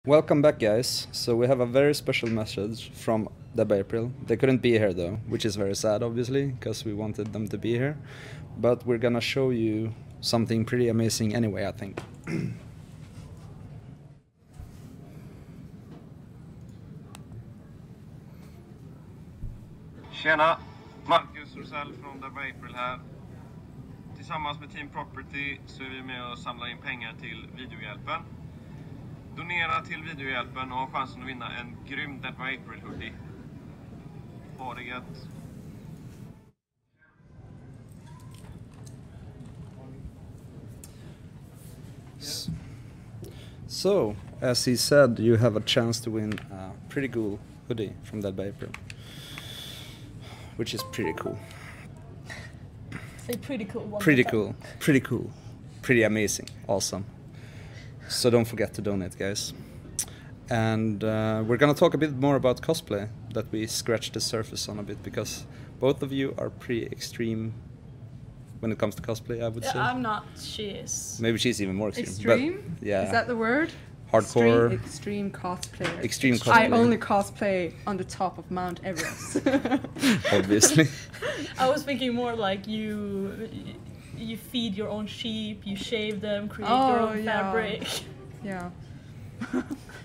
Welcome back, guys. So we have a very special message from Deb April. They couldn't be here though, which is very sad obviously, because we wanted them to be here. But we're gonna show you something pretty amazing anyway, I think. Tjena! Marcus Qruxel från Deb April här. Tillsammans med Team Property så är vi med och samlar in pengar till Videohjälpen. Donera till Videohjälpen och ha chansen att vinna en grym Deb April hoodie. Ha det gött! So, as he said, you have a chance to win a pretty cool hoodie from Deb April. Which is pretty cool. Say pretty cool. Pretty cool. Pretty cool. Pretty amazing. Awesome. So don't forget to donate, guys. And we're gonna talk a bit more about cosplay, that we scratched the surface on a bit, because both of you are pretty extreme when it comes to cosplay, I would say. I'm not. She is. Maybe she's even more extreme. Extreme? But, yeah. Is that the word? Hardcore. Extreme cosplayer. Extreme cosplay. I only cosplay on the top of Mount Everest. Obviously. I was thinking more like you feed your own sheep, you shave them, create your own fabric. Yeah.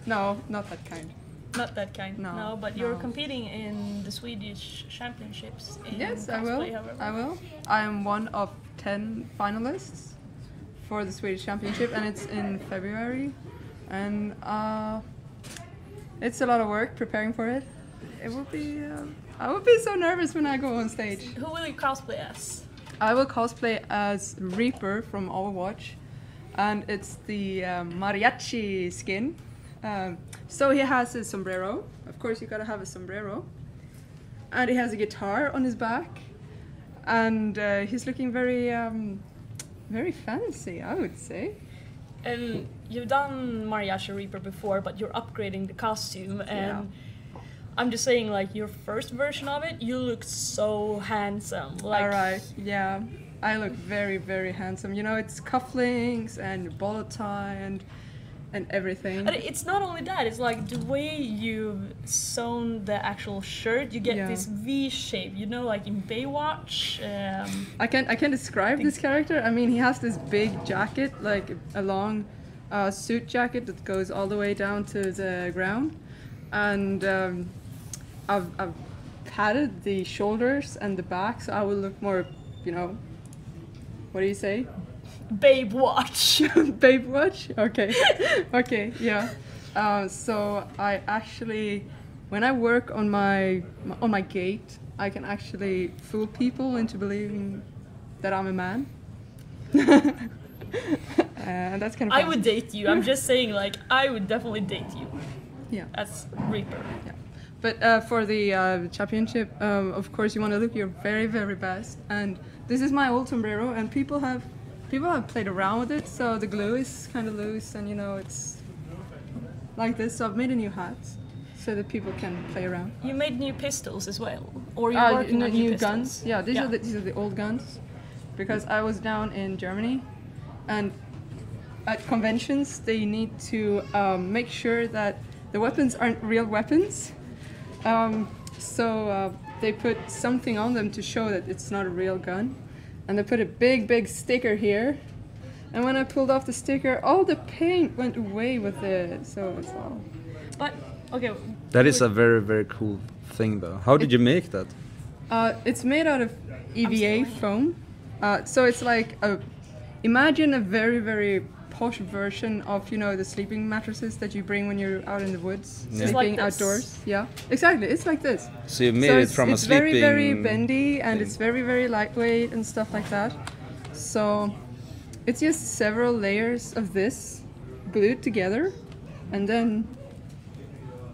No, not that kind. Not that kind. No, but no. you're competing in the Swedish championships. Yes, in I will. cosplay, however. I will. I am one of 10 finalists for the Swedish Championship, and it's in February. And it's a lot of work preparing for it. It will be. I will be so nervous when I go on stage. Who will you cosplay as? I will cosplay as Reaper from Overwatch, and it's the mariachi skin. So he has his sombrero. Of course, you gotta have a sombrero. And he has a guitar on his back, and he's looking very, very fancy, I would say. And you've done Mariachi Reaper before, but you're upgrading the costume, and I'm just saying, like, your first version of it, you look so handsome. Like, alright, yeah, I look very, very handsome. You know, it's cufflinks and bolo tie and everything. And it's not only that, it's like the way you've sewn the actual shirt, you get this V shape, you know, like in Baywatch. I can describe this character. I mean, he has this big jacket, like a long suit jacket that goes all the way down to the ground, and I've padded the shoulders and the back, so I will look more, you know, what do you say? Babe watch. Babe watch? Okay. Okay, yeah. So I actually, when I work on my gait, I can actually fool people into believing that I'm a man. And that's kind of fun. I would date you. I'm just saying, like, I would definitely date you. Yeah. As Reaper. Yeah. But for the championship, of course, you want to look your very, very best. And this is my old sombrero, and people have played around with it, so the glue is kind of loose, and you know, it's like this. So I've made a new hat so that people can play around. You made new pistols as well, or you're working on new pistols? Guns. Yeah, these are the old guns, because I was down in Germany, and at conventions they need to make sure that the weapons aren't real weapons. So they put something on them to show that it's not a real gun. And they put a big sticker here, and when I pulled off the sticker, all the paint went away with it. So it's all. But okay. That is a very, very cool thing, though. How did you make that? It's made out of EVA foam. So it's like imagine a very, very posh version of, you know, the sleeping mattresses that you bring when you're out in the woods, sleeping like outdoors. Yeah, exactly. It's like this. So you made it from a sleeping... It's very, very bendy, and it's very, very lightweight and stuff like that. So it's just several layers of this glued together, and then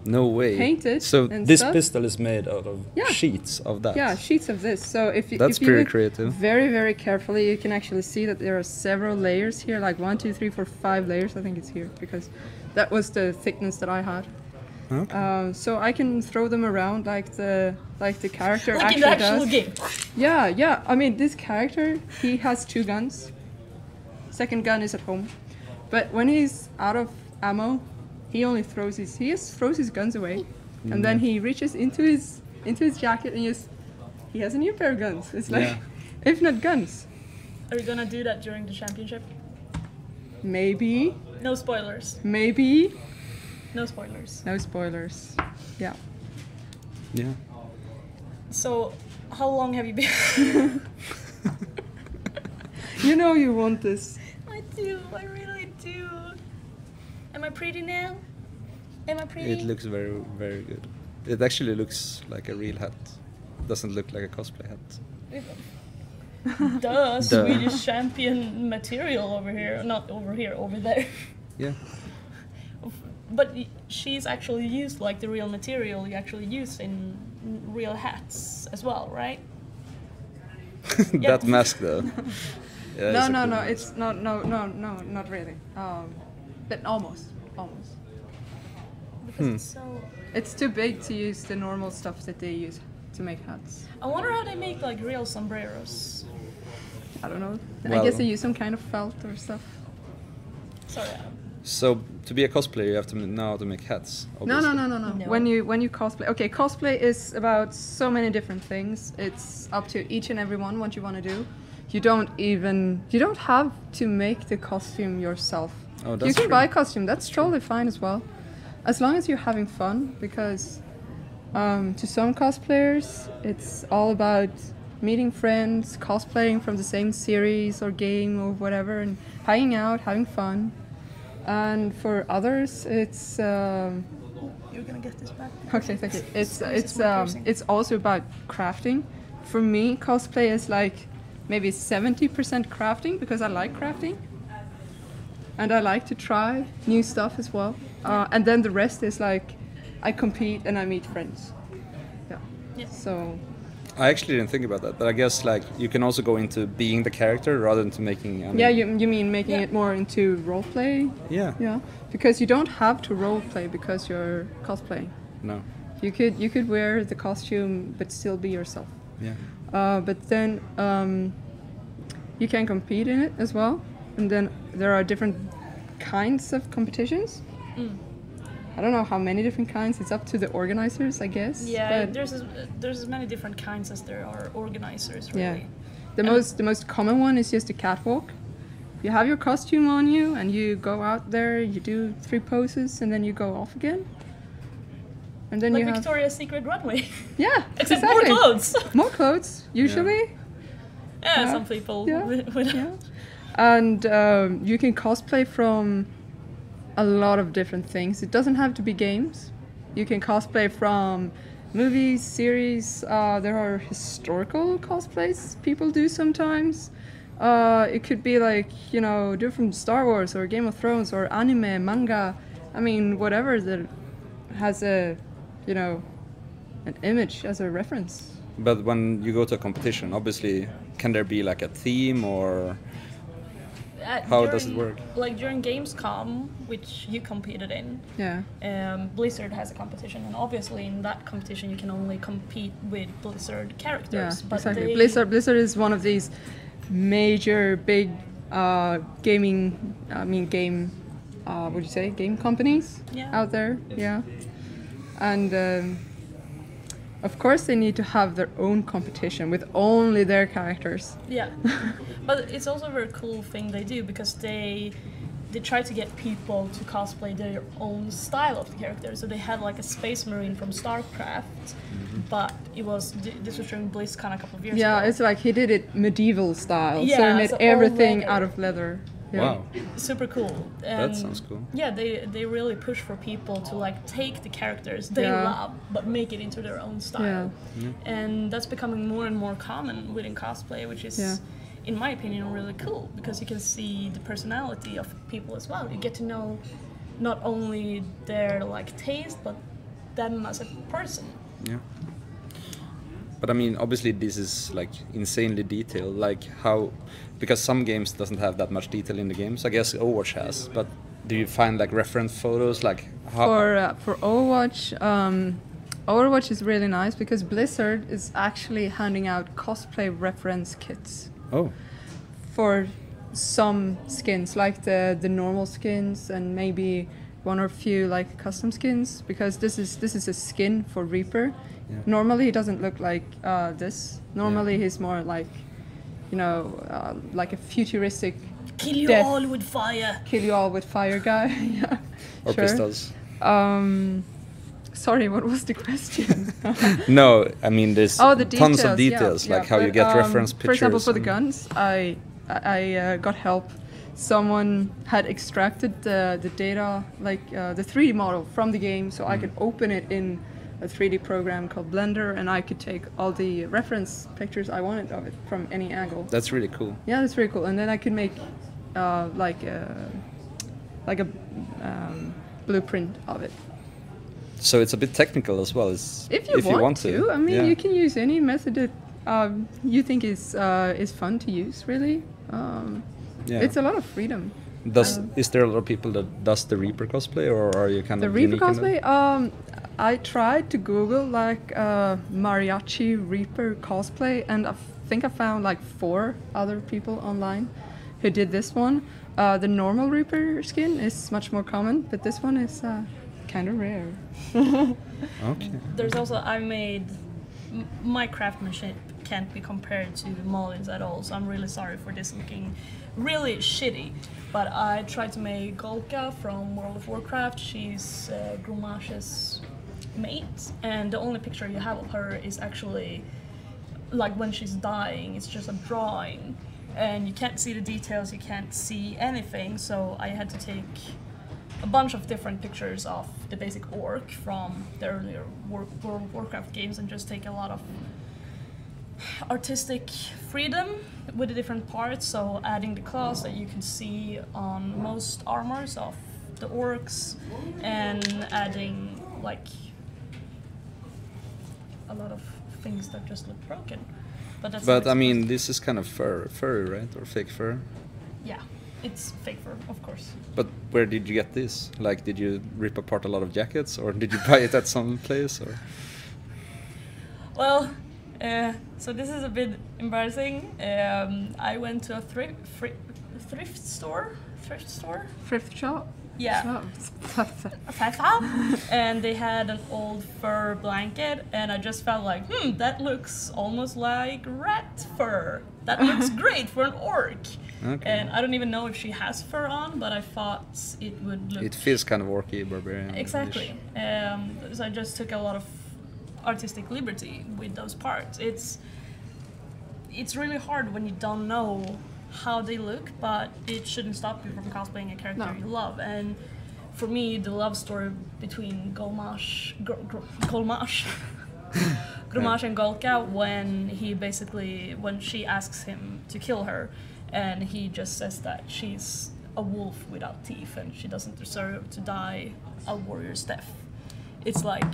no way. Painted. So and this stuff. pistol is made out of sheets of that. Yeah, sheets of this. So if you That's if you pretty look creative. very, very carefully, you can actually see that there are several layers here, like 1, 2, 3, 4, 5 layers. I think it's here because that was the thickness that I had. Okay. So I can throw them around like the character like actually in the actual does. game. Yeah. I mean, this character, he has 2 guns. Second gun is at home, but when he's out of ammo, he only throws his guns away, and then he reaches into his jacket and he has a new pair of guns. It's like, if not guns. Are you gonna do that during the championship? Maybe. No spoilers. Maybe. No spoilers. No spoilers. Yeah. Yeah. So, how long have you been? You know you want this. I do. I really do. Am I pretty now? Am I pretty? It looks very, very good. It actually looks like a real hat. Doesn't look like a cosplay hat. Duh, Swedish champion material over here. Not over here, over there. Yeah. But she's actually used like the real material you actually use in real hats as well, right? That mask though. Yeah, No, it's not. No, not really. But almost. Because it's so. It's too big to use the normal stuff that they use to make hats. I wonder how they make like real sombreros. I don't know. Well, I guess they use some kind of felt or stuff. Sorry, Adam. So to be a cosplayer, you have to know how to make hats. No. No. When you cosplay, okay, cosplay is about so many different things. It's up to each and every one what you want to do. You don't have to make the costume yourself. Oh, that's you can true. buy a costume. That's totally fine as well, as long as you're having fun. Because to some cosplayers, it's all about meeting friends, cosplaying from the same series or game or whatever, and hanging out, having fun. And for others, it's You're gonna get this back. okay. Thank you. It's piercing. It's also about crafting. For me, cosplay is like maybe 70% crafting because I like crafting, and I like to try new stuff as well. And then the rest is like I compete and I meet friends. Yeah. So. I actually didn't think about that, but I guess like you can also go into being the character rather than to making. I mean, Yeah, you mean making it more into role play? Yeah. Yeah, because you don't have to role play because you're cosplaying. No. You could wear the costume but still be yourself. Yeah. But then you can compete in it as well, and then there are different kinds of competitions. I don't know how many different kinds. It's up to the organizers, I guess. Yeah, but there's as many different kinds as there are organizers, really. yeah, the most common one is just a catwalk. You have your costume on you, and you go out there. You do 3 poses, and then you go off again. And then Like you have Victoria's Secret runway. yeah, Except exactly. more clothes. More clothes usually. Yeah, some people Yeah. with Yeah. And you can cosplay from a lot of different things. It doesn't have to be games. You can cosplay from movies, series. There are historical cosplays people do sometimes. It could be like, do from Star Wars or Game of Thrones or anime, manga. I mean, whatever that has an image as a reference. But when you go to a competition, obviously, can there be like a theme or how does it work? Like during Gamescom, which you competed in, Yeah. Blizzard has a competition, and obviously in that competition you can only compete with Blizzard Yeah, characters. But exactly. they, Blizzard is one of these major, big game companies Yeah. out there. Yeah, and of course they need to have their own competition with only their characters. Yeah, but it's also a very cool thing they do because they try to get people to cosplay their own style of the character. So they had like a space marine from StarCraft, but this was during BlizzCon a couple of years ago. Yeah, it's like he did it medieval style. So Yeah, he made so all everything leather. out of leather. Yeah. Wow, Super cool. that sounds cool. Yeah, they really push for people to like take the characters they Yeah. love but make it into their own style. And that's becoming more and more common within cosplay, which is in my opinion really cool because you can see the personality of people as well. You get to know not only their like taste but them as a person. Yeah. But I mean, obviously this is like insanely detailed, like how, because some games doesn't have that much detail in the games. I guess Overwatch has, but do you find like reference photos, like how? For Overwatch, Overwatch is really nice because Blizzard is actually handing out cosplay reference kits Oh, for some skins, like the normal skins and maybe one or few like custom skins, because this is a skin for Reaper. Yeah. Normally he doesn't look like this. Normally he's more like, you know, like a futuristic Kill you all with fire. Kill you all with fire guy. Yeah. Or sure. pistols. Sorry, what was the question? No, I mean there's the details, tons of details, like how you get reference pictures. For example, for the guns, I got help. Someone had extracted the data, like the 3D model from the game, so I could open it in a 3D program called Blender, and I could take all the reference pictures I wanted of it from any angle. That's really cool. Yeah, that's really cool. And then I could make like a blueprint of it. So it's a bit technical as well. If you want to. I mean, you can use any method that you think is fun to use. Really, it's a lot of freedom. Is there a lot of people that does the Reaper cosplay, or are you kind of unique? The Reaper cosplay? I tried to Google like mariachi Reaper cosplay, and I think I found like 4 other people online who did this one. The normal Reaper skin is much more common, but this one is kind of rare. Okay. There's also, my craftsmanship can't be compared to Molly's at all, so I'm really sorry for this looking really shitty. But I tried to make Golka from World of Warcraft. She's Grumash's mate, and the only picture you have of her is actually like when she's dying. It's just a drawing, and you can't see the details, you can't see anything, so I had to take a bunch of different pictures of the basic orc from the earlier World of Warcraft games and just take a lot of artistic freedom with the different parts, so adding the claws that you can see on most armors of the orcs, and adding like a lot of things that just look broken. But I mean, this is kind of furry, right? Or fake fur? Yeah, it's fake fur, of course. But where did you get this? Like, did you rip apart a lot of jackets, or did you buy it at some place? Or? Well, so this is a bit embarrassing. I went to a thrift shop. Yeah, and they had an old fur blanket, and I just felt like, that looks almost like rat fur. That looks great for an orc. Okay. And I don't even know if she has fur on, but I thought it would look... It feels kind of orky, barbarian. Exactly. So I just took a lot of artistic liberty with those parts. It's really hard when you don't know how they look, but it shouldn't stop you from cosplaying a character you love. And for me, the love story between Grumash and Golka, when she asks him to kill her, and he just says that she's a wolf without teeth and she doesn't deserve to die a warrior's death. It's like,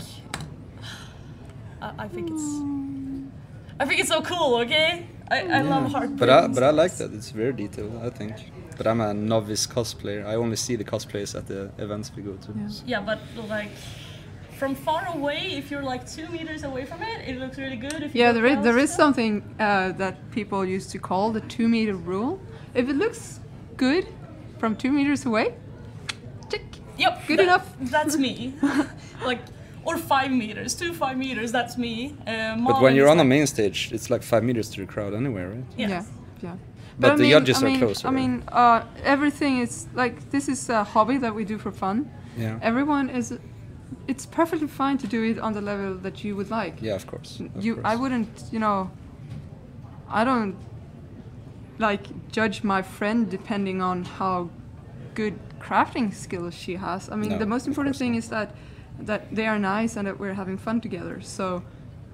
I think it's so cool, okay? I love heartbreak. But I like that. It's very detailed, I think. But I'm a novice cosplayer. I only see the cosplays at the events we go to. Yeah, but like from far away, if you're like 2 meters away from it, it looks really good. If there is something that people used to call the 2 meter rule. If it looks good from 2 meters away, tick. Yep. Good enough. That's me. Or 5 meters, 5 meters, that's me. But when you're on a main stage, it's like 5 meters to the crowd anyway, right? Yes. Yeah. But the judges are closer. I mean, everything is like, this is a hobby that we do for fun. Yeah. It's perfectly fine to do it on the level that you would like. Yeah, of course. I wouldn't, I don't like judge my friend depending on how good crafting skills she has. I mean, the most important thing is that they are nice and that we're having fun together. So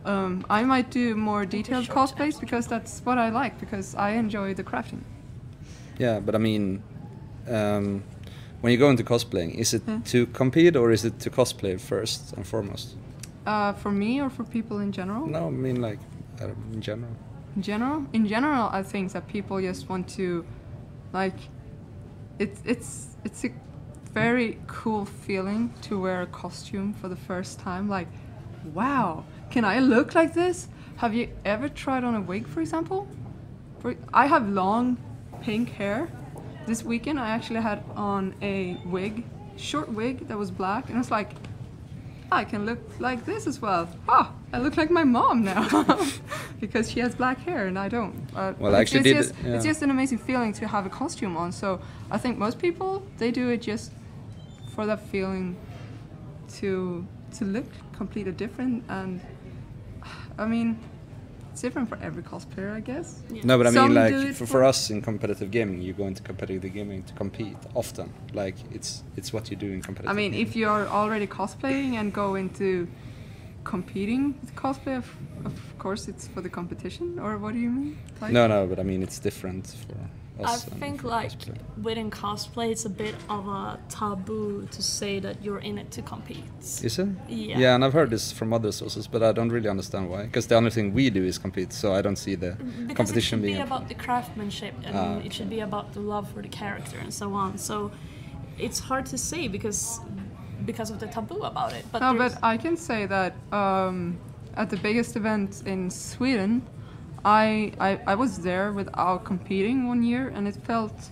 I might do more detailed cosplays because that's what I like, because I enjoy the crafting. Yeah, but I mean, when you go into cosplaying, is it to compete or is it to cosplay first and foremost? For me or for people in general? No, I mean like in general. In general, I think that people just want to, like, it's a very cool feeling to wear a costume for the first time. Like, wow, can I look like this? Have you ever tried on a wig, for example? I have long pink hair. This weekend I actually had on a wig short wig that was black, and I was like, I can look like this as well. I look like my mom now because she has black hair and I don't. Well, I actually it's just an amazing feeling to have a costume on. So I think most people, they do it just for that feeling to look completely different. And I mean, it's different for every cosplayer, I guess. Yeah. No, but I mean, Some like do it for us in competitive gaming, you go into competitive gaming to compete often. Like it's what you do in competitive. I mean, gaming. if you're already cosplaying and go into competing with cosplay, of course it's for the competition, or what do you mean? Like, No, but I mean it's different for us. I think like within cosplay, it's a bit of a taboo to say that you're in it to compete. Is it? Yeah. Yeah, and I've heard this from other sources, but I don't really understand why. Because the only thing we do is compete, so I don't see the Because competition it should being be about the craftsmanship, and it should be about the love for the character and so on. So it's hard to say because of the taboo about it. But no, but I can say that at the biggest event in Sweden, I was there without competing one year, and it felt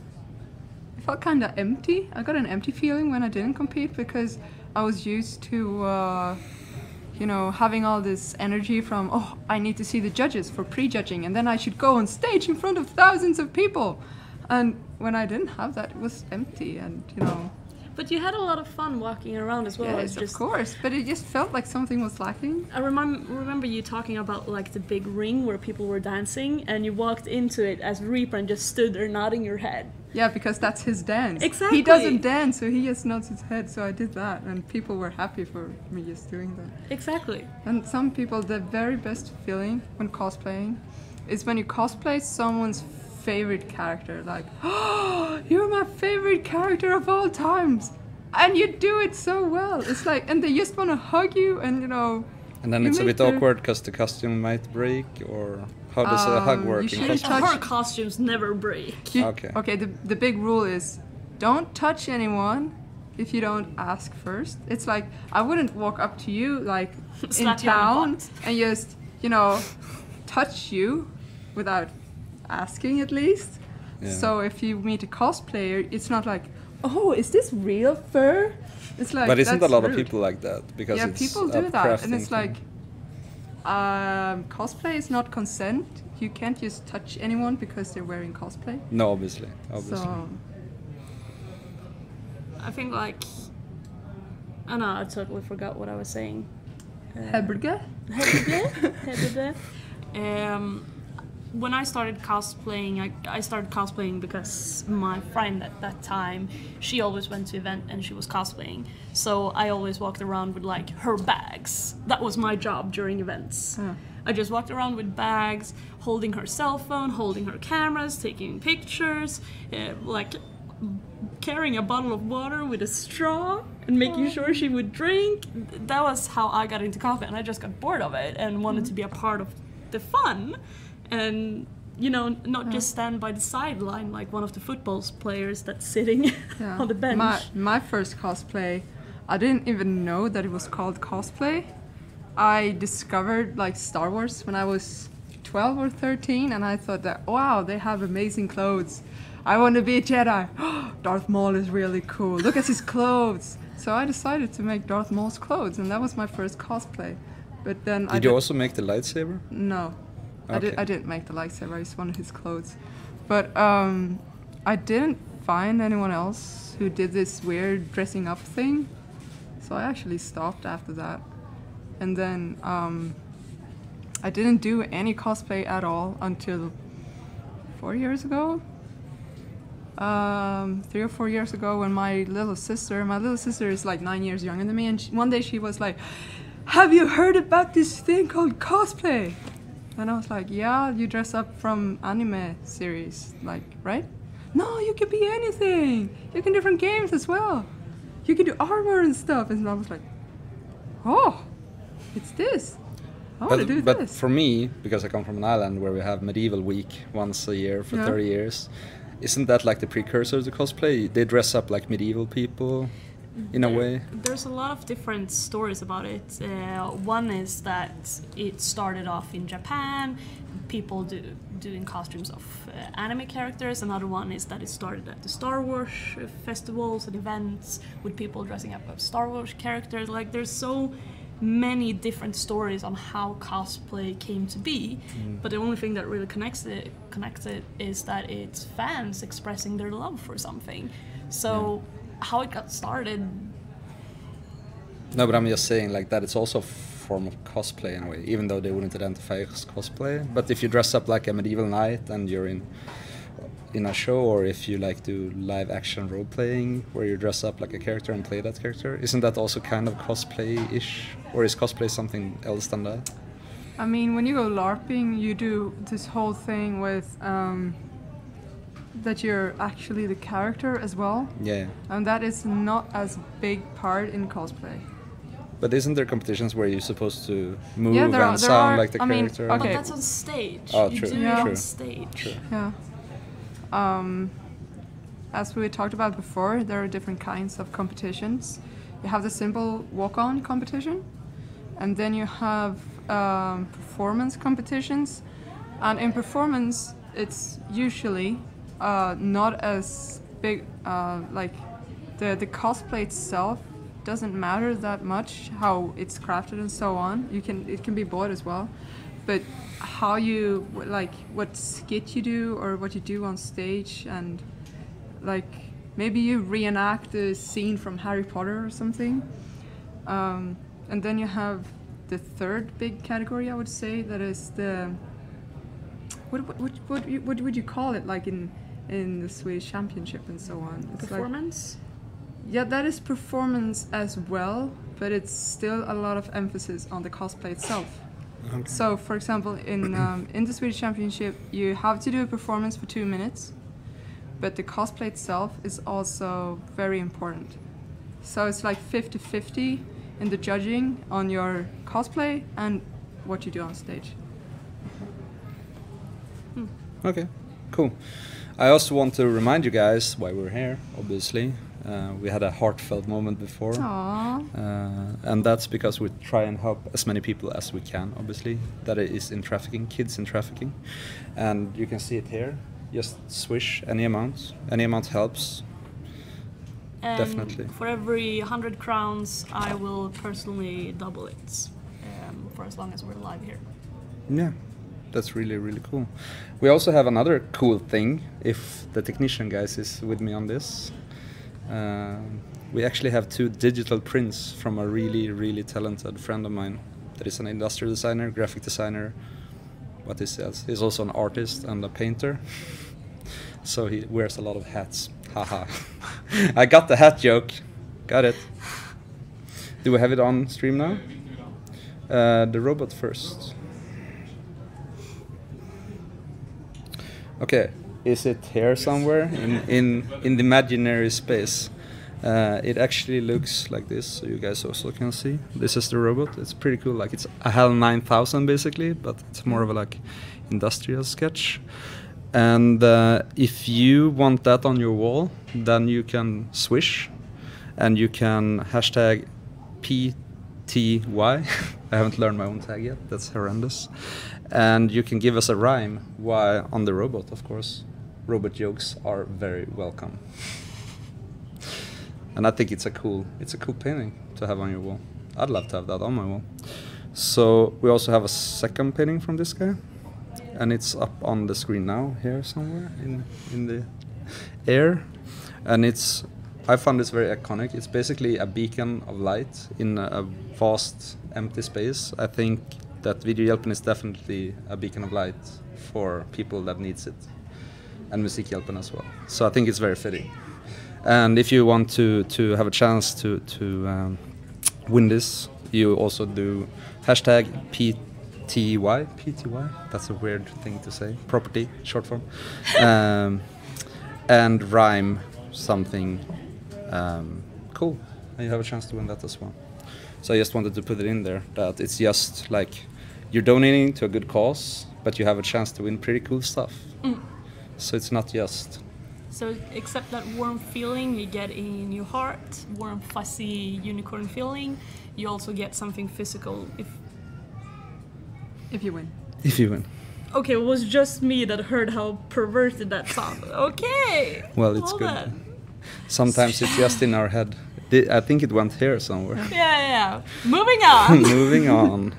kind of empty. I got an empty feeling when I didn't compete because I was used to having all this energy from I need to see the judges for prejudging, and then I should go on stage in front of thousands of people. And when I didn't have that, it was empty, and But you had a lot of fun walking around as well. Yes, of course, but it just felt like something was lacking. I remember you talking about like the big ring where people were dancing, and you walked into it as Reaper and just stood there nodding your head. Yeah, because that's his dance. Exactly. He doesn't dance, so he just nods his head, so I did that, and people were happy for me just doing that. Exactly. And some people, the very best feeling when cosplaying is when you cosplay someone's favorite character, like, oh, you're my favorite character of all times, and you do it so well. It's like, and they just want to hug you, and And then it's a bit awkward because the costume might break, or how does a hug work in costume? Her costumes never break. Okay. The big rule is don't touch anyone if you don't ask first. It's like I wouldn't walk up to you like in town and just touch you without asking at least. Yeah. So if you meet a cosplayer, it's not like, oh, is this real fur? It's like, but isn't a lot rude. of people like that? Because yeah, it's people do that, and it's like cosplay is not consent. You can't just touch anyone because they're wearing cosplay. No, obviously. So I think like I totally forgot what I was saying. Hebrige? When I started cosplaying, I started cosplaying because my friend at that time, she always went to event and she was cosplaying. So I always walked around with like her bags. That was my job during events. I just walked around with bags, holding her cell phone, holding her cameras, taking pictures, like carrying a bottle of water with a straw and making sure she would drink. That was how I got into cosplay, and I just got bored of it and wanted to be a part of the fun. And not just stand by the sideline like one of the football players that's sitting on the bench. My first cosplay, I didn't even know that it was called cosplay. I discovered like Star Wars when I was 12 or 13, and I thought that, wow, they have amazing clothes. I want to be a Jedi. Darth Maul is really cool. Look at his clothes. So I decided to make Darth Maul's clothes, and that was my first cosplay. But then Did you also make the lightsaber? No. Okay. I didn't make the lightsaber, I just wanted his clothes. But I didn't find anyone else who did this weird dressing up thing. So I actually stopped after that. And then I didn't do any cosplay at all until 4 years ago. 3 or 4 years ago when my little sister is like 9 years younger than me, and one day she was like, have you heard about this thing called cosplay? And I was like, yeah, you dress up from anime series, like, right? No, you can be anything. You can do different games as well. You can do armor and stuff. And I was like, oh, it's this. I want to do but this. For me, because I come from an island where we have medieval week once a year for 30 years, isn't that like the precursor to cosplay? They dress up like medieval people in a way. There's a lot of different stories about it. One is that it started off in Japan. People doing costumes of anime characters. Another one is that it started at the Star Wars festivals and events with people dressing up as Star Wars characters. Like, there's so many different stories on how cosplay came to be, but the only thing that really connects it is that it's fans expressing their love for something. So how it got started. No, but I'm just saying like that it's also a form of cosplay in a way, even though they wouldn't identify as cosplay. But if you dress up like a medieval knight and you're in a show, or if you like do live action role playing where you dress up like a character and play that character, isn't that also kind of cosplay-ish? Or is cosplay something else than that? I mean, when you go LARPing, you do this whole thing with that you're actually the character as well. Yeah. And that is not as big part in cosplay. But isn't there competitions where you're supposed to move there sound are, like the character? But that's on stage. Oh, you true. do it on stage. True. Yeah. As we talked about before, there are different kinds of competitions. You have the simple walk-on competition, and then you have performance competitions. And in performance, it's usually not as big, like the cosplay itself doesn't matter that much, how it's crafted and so on. It can be bought as well, but how you, like, what skit you do or what you do on stage, and like maybe you reenact a scene from Harry Potter or something. And then you have the third big category, I would say, that is the what would you call it, like in the Swedish Championship and so on? It's Performance? Like, that is performance as well, but it's still a lot of emphasis on the cosplay itself. Okay. So, for example, in the Swedish Championship, you have to do a performance for 2 minutes, but the cosplay itself is also very important. So it's like 50-50 in the judging on your cosplay and what you do on stage. Okay, cool. I also want to remind you guys why we're here, obviously. We had a heartfelt moment before. And that's because we try and help as many people as we can, obviously, that is in trafficking, kids in trafficking. And you can see it here. Just swish any amount. Any amount helps. And definitely. For every 100 crowns, I will personally double it for as long as we're live here. Yeah, that's really, really cool. We also have another cool thing, if the technician guys is with me on this. We actually have 2 digital prints from a really, really talented friend of mine that is an industrial designer, graphic designer. What is else? He's also an artist and a painter. So he wears a lot of hats. Haha. I got the hat joke. Got it. Do we have it on stream now? The robot first. Okay. Is it here somewhere in the imaginary space? It actually looks like this, so you guys also can see. This is the robot. It's pretty cool. Like, it's a HAL 9000 basically, but it's more of a like industrial sketch. And if you want that on your wall, then you can swish, and you can hashtag PTY. I haven't learned my own tag yet. That's horrendous. And you can give us a rhyme while on the robot, of course. Robot jokes are very welcome. And I think it's a cool painting to have on your wall. I'd love to have that on my wall. So we also have a second painting from this guy, and it's up on the screen now, here somewhere in the air. And I found this very iconic. It's basically a beacon of light in a vast empty space. I think that Videohjälpen is definitely a beacon of light for people that needs it, and Musikhjälpen as well. So I think it's very fitting. And if you want to have a chance to win this, you also do hashtag PTY. That's a weird thing to say. Property, short form. And rhyme something cool. And you have a chance to win that as well. So I just wanted to put it in there, that it's just like you're donating to a good cause, but you have a chance to win pretty cool stuff. So it's not just... So except that warm feeling you get in your heart, warm fuzzy unicorn feeling, you also get something physical if you win. If you win. Okay, it was just me that heard how perverted that sounded. Okay. Well, it's hold good. on. Sometimes it's just in our head. I think it went here somewhere. Yeah. Moving on. Moving on.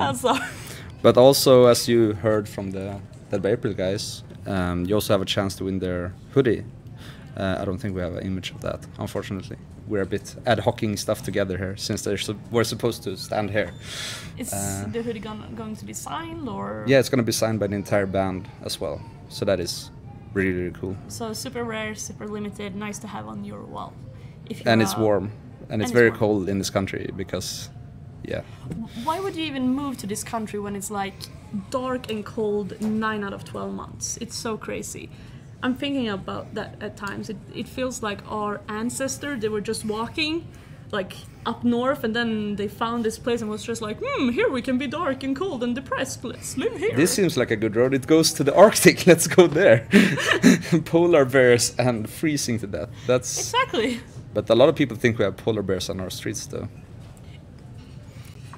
I'm sorry. But also, as you heard from the April guys, you also have a chance to win their hoodie. I don't think we have an image of that, unfortunately. We're a bit ad hocing stuff together here, since we're supposed to stand here. Is the hoodie going to be signed, or? Yeah, it's going to be signed by the entire band as well. So that is really, really cool. So super rare, super limited, nice to have on your wall. And it's warm. And it's very cold in this country because, yeah. Why would you even move to this country when it's like dark and cold 9 out of 12 months? It's so crazy. I'm thinking about that at times. It feels like our ancestors, they were just walking like up north, and then they found this place and was just like, here we can be dark and cold and depressed, let's live here. This seems like a good road. It goes to the Arctic, let's go there. Polar bears and freezing to death. That's exactly. But a lot of people think we have polar bears on our streets though.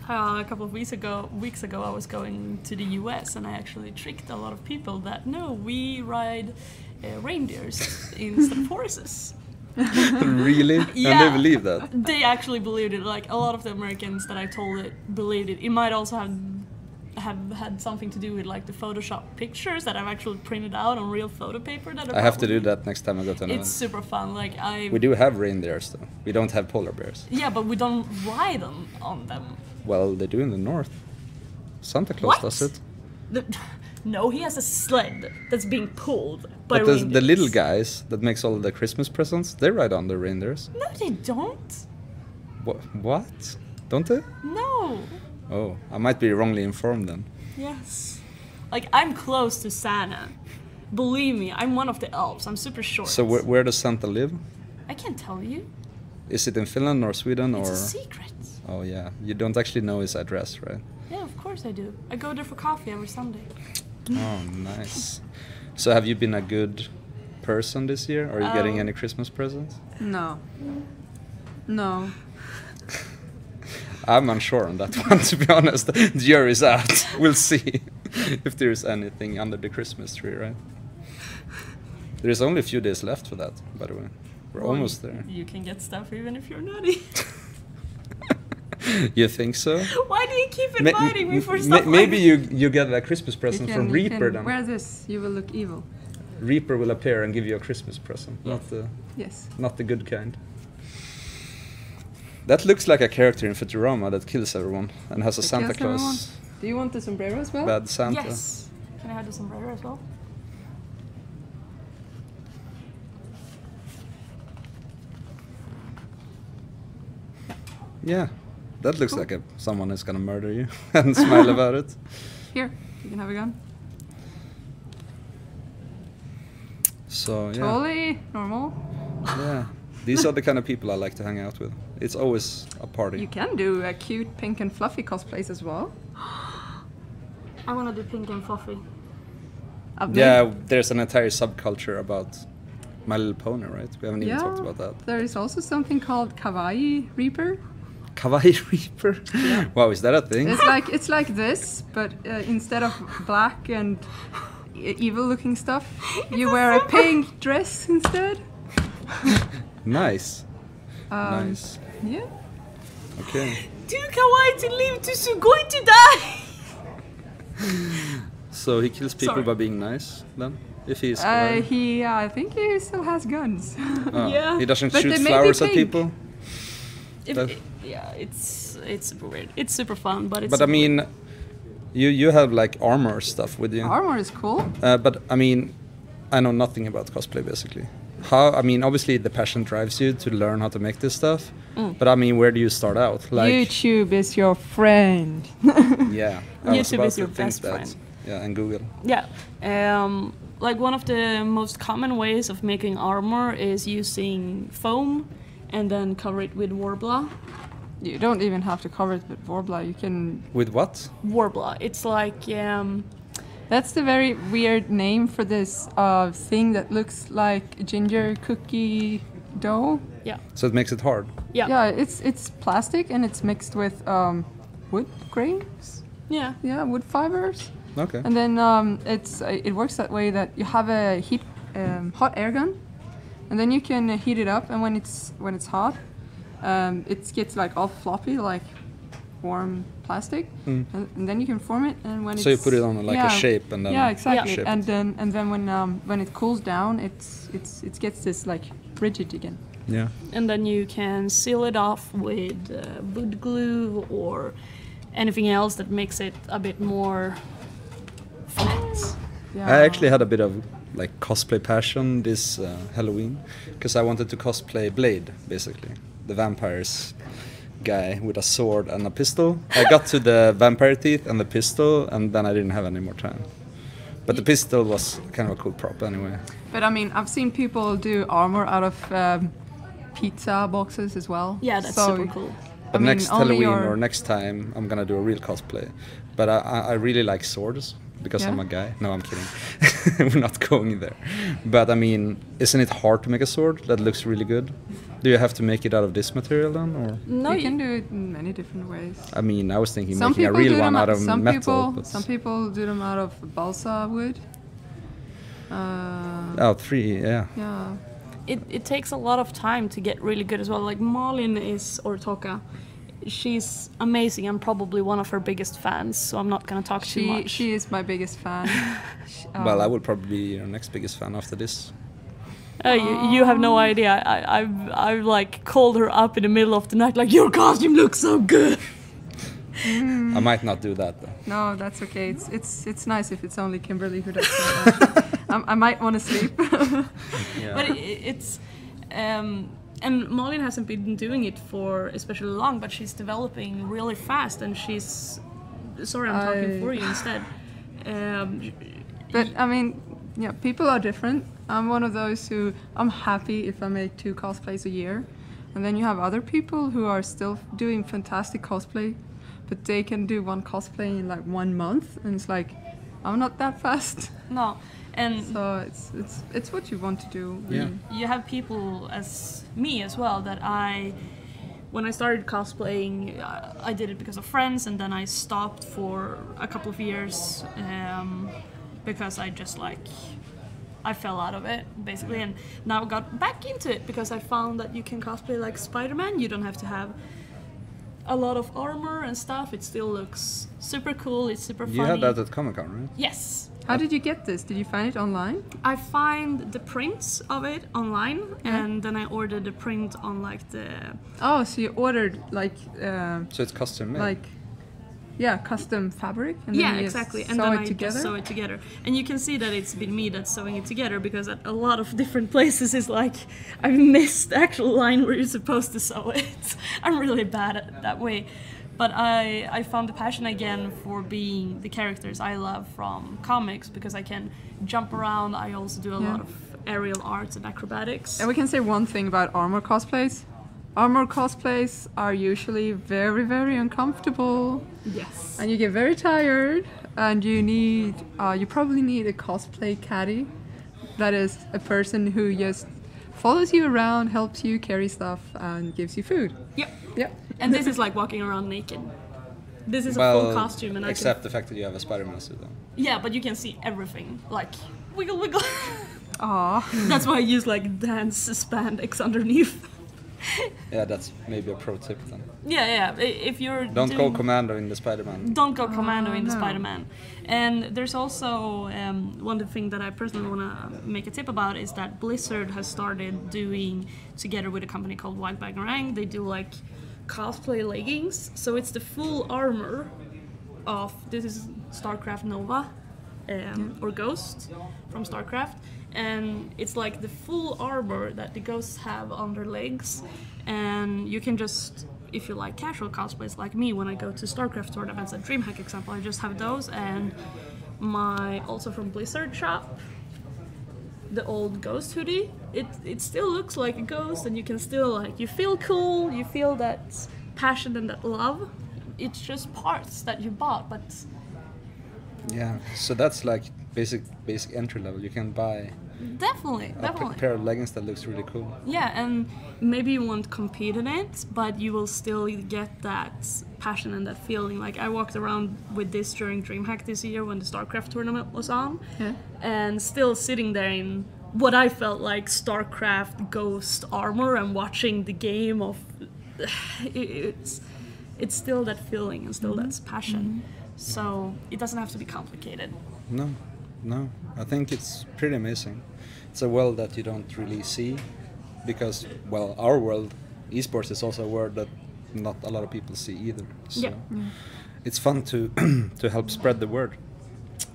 A couple of weeks ago, I was going to the US, and I actually tricked a lot of people that no, we ride reindeers instead of horses. Really? Yeah. And they believe that? They actually believed it. Like a lot of the Americans that I told it believed it. It might also have had something to do with like the Photoshop pictures that I've actually printed out on real photo paper. That I have to do that next time I go to an event. It's super fun. Like we do have reindeers though. We don't have polar bears. Yeah, but we don't ride on them. Well, they do in the north. Santa Claus does it. No, he has a sled that's being pulled by but reindeers. The little guys that makes all the Christmas presents, they ride on the reindeers. No, they don't. What? Don't they? No. Oh, I might be wrongly informed then. Yes. Like, I'm close to Santa. Believe me, I'm one of the elves. I'm super short. So where does Santa live? I can't tell you. Is it in Finland or Sweden or? It's a secret. Oh yeah, you don't actually know his address, right? Yeah, of course I do. I go there for coffee every Sunday. Oh, nice. So have you been a good person this year? Are you getting any Christmas presents? No. I'm unsure on that one, to be honest. The jury's out. We'll see if there's anything under the Christmas tree, right? There's only a few days left for that, by the way. We're almost there. You can get stuff even if you're naughty. You think so? Why do you keep inviting me for stuff maybe like you get a Christmas present from Reaper then. Wear this, you will look evil. Reaper will appear and give you a Christmas present, Yes. not the good kind. That looks like a character in Futurama that kills everyone and has a Santa Claus. Everyone. Do you want the sombrero as well? Bad Santa. Yes. Can I have the sombrero as well? Yeah. That looks like someone is gonna murder you and smile about it. Here, you can have a gun. So, yeah. Totally normal. Yeah. These are the kind of people I like to hang out with. It's always a party. You can do a cute pink and fluffy cosplays as well. I want to do pink and fluffy. Yeah, there's an entire subculture about My Little Pony, right? We haven't even talked about that. There is also something called Kawaii Reaper. Kawaii Reaper? Yeah. Wow, is that a thing? It's like this, but instead of black and evil-looking stuff, you wear a pink dress instead. Nice. Nice. Yeah. Okay. Do kawaii to live to sugoi to die. So he kills people by being nice, then? If he's kawaii? I think he still has guns. Oh, Yeah. He doesn't But shoot they may be flowers at pink. people? Yeah, it's super weird. It's super fun, but it's. But I mean, you have like armor stuff with you. Armor is cool. But I mean, I know nothing about cosplay basically. I mean, obviously the passion drives you to learn how to make this stuff. But I mean, where do you start out? Like YouTube is your friend. Yeah, I was YouTube about is to your think best that. friend. Yeah, and Google. Yeah. Like one of the most common ways of making armor is using foam and then cover it with Worbla. You don't even have to cover it with Worbla. You can. With what? Worbla. It's like That's the very weird name for this thing that looks like ginger cookie dough. yeah. So it makes it hard. Yeah. Yeah, it's plastic and it's mixed with wood grains. Yeah. Yeah, wood fibers. Okay. And then it works that way that you have a hot air gun, and then you can heat it up, and when it's hot, it gets like all floppy, like warm plastic, and then you can form it. And when so you put it on like a shape, and then exactly. shape And then when it cools down, it gets this like rigid again. Yeah. And then you can seal it off with wood glue or anything else that makes it a bit more flat. I actually had a bit of like cosplay passion this Halloween, because I wanted to cosplay Blade, basically the vampires guy with a sword and a pistol. I got to the vampire teeth and the pistol, and then I didn't have any more time. But the pistol was kind of a cool prop anyway. But I mean, I've seen people do armor out of pizza boxes as well. Yeah, that's super cool. But next Halloween or next time, I'm gonna do a real cosplay. But I really like swords, because I'm a guy. No, I'm kidding. We're not going there. But I mean, isn't it hard to make a sword that looks really good? Do you have to make it out of this material then, or? No, you can do it in many different ways. I mean, I was thinking making a real one out of metal. Some people do them out of balsa wood. Yeah. Yeah. It takes a lot of time to get really good as well. Like Malin or Toka, she's amazing. I'm probably one of her biggest fans, so I'm not gonna talk too much. She is my biggest fan. Well, I will probably be your next biggest fan after this. You have no idea. I've like called her up in the middle of the night, like, your costume looks so good. I might not do that though. No, that's okay. It's nice if it's only Kimberly who does that. I might want to sleep. Yeah. But it's and Malin hasn't been doing it for especially long, but she's developing really fast, and she's. Sorry, I'm talking for you instead. But I mean, yeah, people are different. I'm one of those who I'm happy if I make 2 cosplays a year, and then you have other people who are still doing fantastic cosplay, but they can do 1 cosplay in like 1 month, and it's like, I'm not that fast. No, and so it's what you want to do. Yeah. You have people as me as well that when I started cosplaying, I did it because of friends, and then I stopped for a couple of years because I fell out of it, basically, and now I got back into it because I found that you can cosplay like Spider-Man. You don't have to have a lot of armor and stuff. It still looks super cool. It's super funny. You had that at Comic-Con, right? Yes. How did you get this? Did you find it online? I find the prints of it online, and then I ordered the print on like the... Oh, so you ordered like... so it's custom made? Like, yeah, custom fabric? And yeah, then you exactly. And sew then it I together? just sew it together. And you can see that it's been me that's sewing it together, because at a lot of different places it's like I've missed the actual line where you're supposed to sew it. I'm really bad at it that way. But I found the passion again for being the characters I love from comics, because I can jump around. I also do a lot of aerial arts and acrobatics. And we can say one thing about armor cosplays. Armor cosplays are usually very, very uncomfortable. Yes. And you get very tired, and you probably need a cosplay caddy. That is a person who just follows you around, helps you carry stuff, and gives you food. Yep. Yep. And this is like walking around naked. This is a full costume, and except the fact that you have a Spider-Man suit on. Yeah, but you can see everything, like wiggle, wiggle. Aww. That's why I use like dance spandex underneath. Yeah, that's maybe a pro tip then. Yeah. If you're don't go commando in the Spider-Man. Don't go commando in the Spider-Man. And there's also one thing that I personally want to make a tip about is that Blizzard has started doing, together with a company called Wild Bangarang, they do like cosplay leggings. So it's the full armor of, this is StarCraft Nova or Ghost from StarCraft. And it's like the full armor that the ghosts have on their legs, and you can just, if you like casual cosplays like me, when I go to StarCraft tournaments at DreamHack example, I just have those, and my, also from Blizzard shop, the old ghost hoodie, it still looks like a ghost, and you can still like, you feel cool, you feel that passion and that love. It's just parts that you bought, but... Yeah, so that's like basic entry level. You can buy Definitely. A pair of leggings that looks really cool. Yeah, and maybe you won't compete in it, but you will still get that passion and that feeling. Like I walked around with this during DreamHack this year when the StarCraft tournament was on, and still sitting there in what I felt like StarCraft Ghost armor and watching the game of it's still that feeling and still that passion. So it doesn't have to be complicated. No, I think it's pretty amazing. It's a world that you don't really see because, well, our world, esports, is also a world that not a lot of people see either. So it's fun to to help spread the word,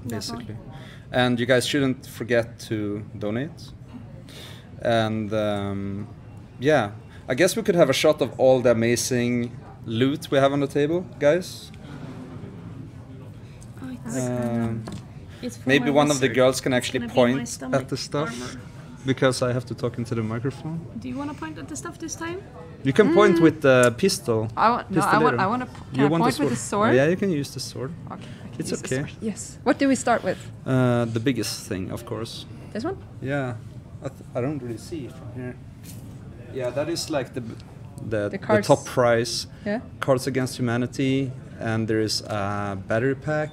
basically. Definitely. And you guys shouldn't forget to donate. And I guess we could have a shot of all the amazing loot we have on the table, guys. Maybe one of the girls can actually point at the stuff, because I have to talk into the microphone. Do you want to point at the stuff this time? You can point with the pistol. I want to point with the sword. Yeah, you can use the sword. Okay, it's okay. Yes. What do we start with? The biggest thing, of course. This one? Yeah, I don't really see from here. Yeah, that is like the top prize. Yeah. Cards Against Humanity, and there is a battery pack.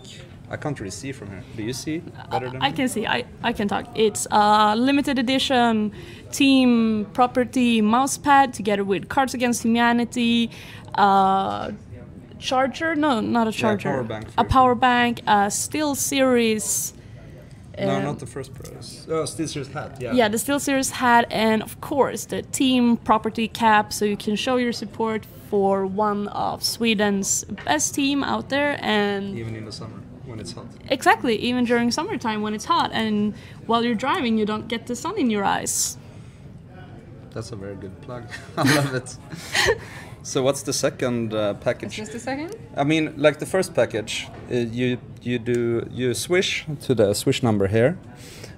I can't really see from here. Do you see better than I me? can see. I can talk. It's a limited edition team property mousepad together with Cards Against Humanity, charger. No, not a charger. Yeah, power bank. A power bank. A SteelSeries. No, not the first prize. Oh, SteelSeries hat. Yeah. Yeah, the SteelSeries hat, and of course the team property cap, so you can show your support for one of Sweden's best team out there, and even in the summer when it's hot. Exactly, even during summertime when it's hot, and while you're driving you don't get the sun in your eyes. That's a very good plug. I love it. So what's the second package? Is this the second? I mean, like the first package, you swish to the swish number here,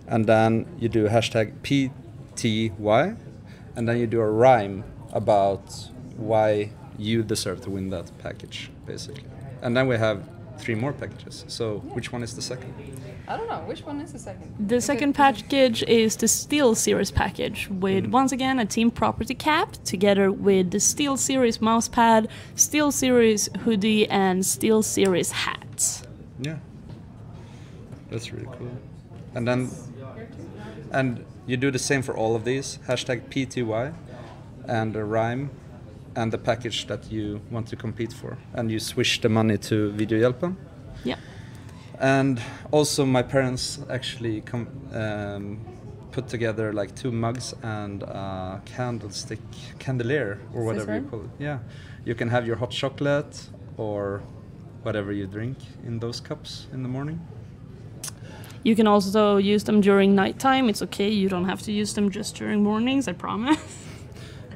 and then you do #PTY, and then you do a rhyme about why you deserve to win that package, basically. And then we have 3 more packages. So which one is the second? I don't know. Which one is the second? The second package is the SteelSeries package with, once again, a team property cap together with the SteelSeries mousepad, SteelSeries hoodie, and SteelSeries hat. Yeah. That's really cool. And then you do the same for all of these, #PTY, and a rhyme, and the package that you want to compete for, and you swish the money to Videohjälpen. Yeah. And also my parents actually put together like 2 mugs and a candelier or whatever you call it. Yeah, you can have your hot chocolate or whatever you drink in those cups in the morning. You can also use them during nighttime. It's okay, you don't have to use them just during mornings, I promise.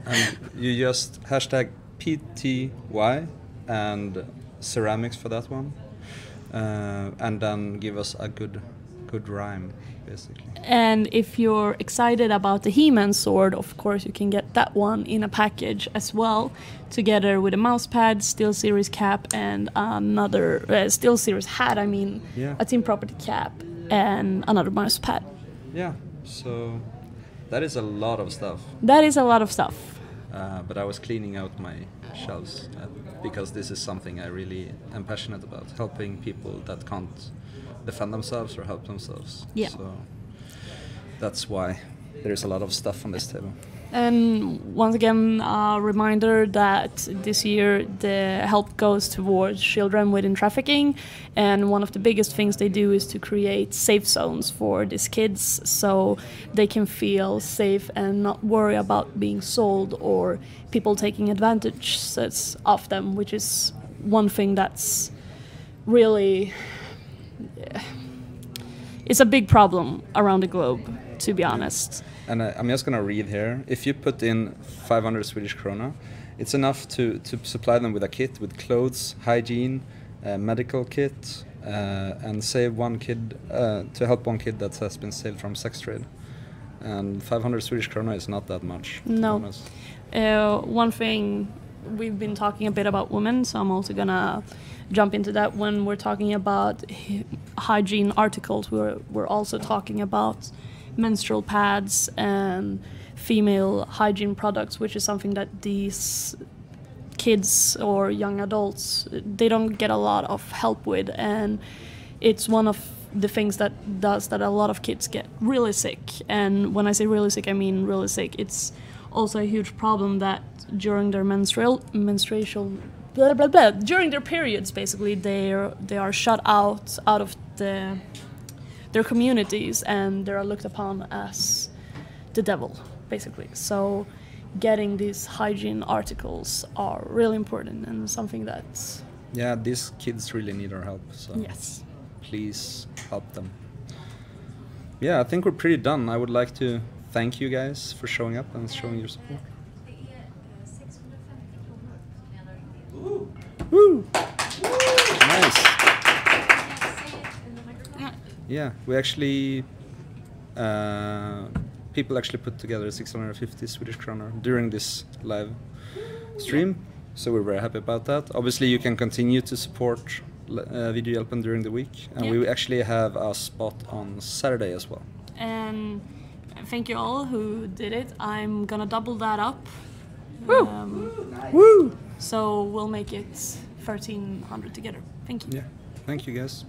And you just #PTY and ceramics for that one, and then give us a good rhyme, basically. And if you're excited about the He-Man sword, of course you can get that one in a package as well, together with a mousepad, SteelSeries cap, and another SteelSeries hat. I mean, a team property cap and another mousepad. Yeah, so that is a lot of stuff. That is a lot of stuff. But I was cleaning out my shelves because this is something I really am passionate about, helping people that can't defend themselves or help themselves. Yeah. So that's why there's a lot of stuff on this table. And once again, a reminder that this year the help goes towards children within trafficking, and one of the biggest things they do is to create safe zones for these kids so they can feel safe and not worry about being sold or people taking advantage of them, which is one thing that's really... it's a big problem around the globe, to be honest. And I'm just going to read here. If you put in 500 Swedish krona, it's enough to supply them with a kit with clothes, hygiene, medical kit, and save one kid, to help one kid that has been saved from sex trade. And 500 Swedish krona is not that much. No. One thing, we've been talking a bit about women, so I'm also going to jump into that. When we're talking about hygiene articles, we're also talking about menstrual pads and female hygiene products, which is something that these kids or young adults, they don't get a lot of help with, and it's one of the things that does that a lot of kids get really sick. And when I say really sick, I mean really sick. It's also a huge problem that during their during their periods, basically, they are shut out of their communities, and they are looked upon as the devil, basically. So getting these hygiene articles are really important and something that... Yeah, these kids really need our help, so yes, please help them. Yeah, I think we're pretty done. I would like to thank you guys for showing up and showing your support. Woo! Nice. Yeah, we actually people actually put together 650 Swedish kronor during this live stream, so we're very happy about that. Obviously, you can continue to support Videohjälpen during the week, and we actually have a spot on Saturday as well. And thank you all who did it. I'm gonna double that up. Nice. Woo! So we'll make it 1,300 together. Thank you. Yeah, thank you guys.